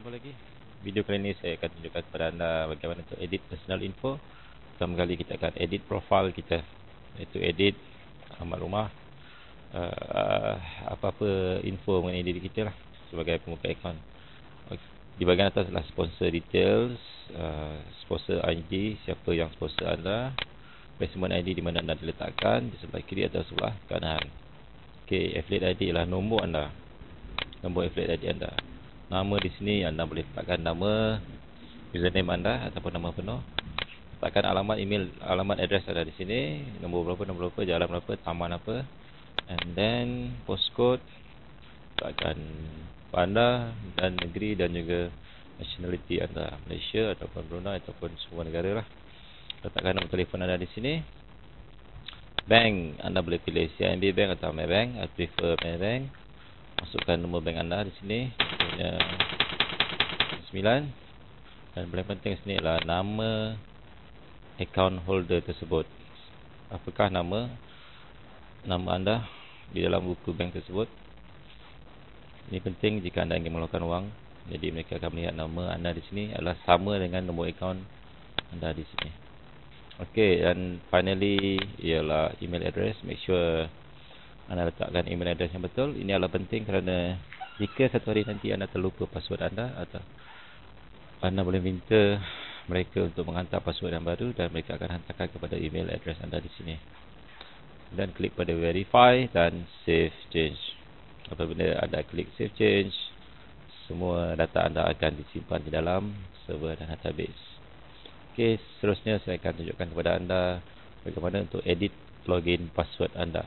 Jumpa lagi. Video kali ini saya akan tunjukkan kepada anda bagaimana untuk edit personal info. Pertama kali kita akan edit profile kita, iaitu edit alamat rumah, apa-apa info mengenai diri kita lah sebagai pembuka akaun. Di bahagian atas adalah sponsor details, sponsor ID, siapa yang sponsor anda, placement ID di mana anda diletakkan, di sebelah kiri atau sebelah kanan. Okey, affiliate ID ialah nombor anda, nombor affiliate ID anda. Nama di sini anda boleh letakkan nama, username anda ataupun nama penuh. Letakkan alamat email, alamat address ada di sini, nombor berapa, jalan berapa, taman apa, and then postcode, letakkan anda dan negeri dan juga nationality anda, Malaysia ataupun Brunei ataupun semua negara lah. Letakkan nombor telefon anda di sini. Bank anda boleh pilih CIMB Bank atau Maybank. I prefer Maybank. Masukkan nombor bank anda di sini, 9. Dan paling penting sini adalah nama account holder tersebut. Apakah nama anda di dalam buku bank tersebut? Ini penting jika anda ingin mengeluarkan wang. Jadi mereka akan melihat nama anda di sini adalah sama dengan nombor account anda di sini. Okey, dan finally ialah email address. Make sure anda letakkan email address yang betul. Ini adalah penting kerana jika satu hari nanti anda terlupa password anda, atau anda boleh minta mereka untuk menghantar password yang baru dan mereka akan hantarkan kepada email address anda di sini. Dan klik pada verify dan save change. Apabila anda klik save change, semua data anda akan disimpan di dalam server dan database. Okey, seterusnya saya akan tunjukkan kepada anda bagaimana untuk edit login password anda.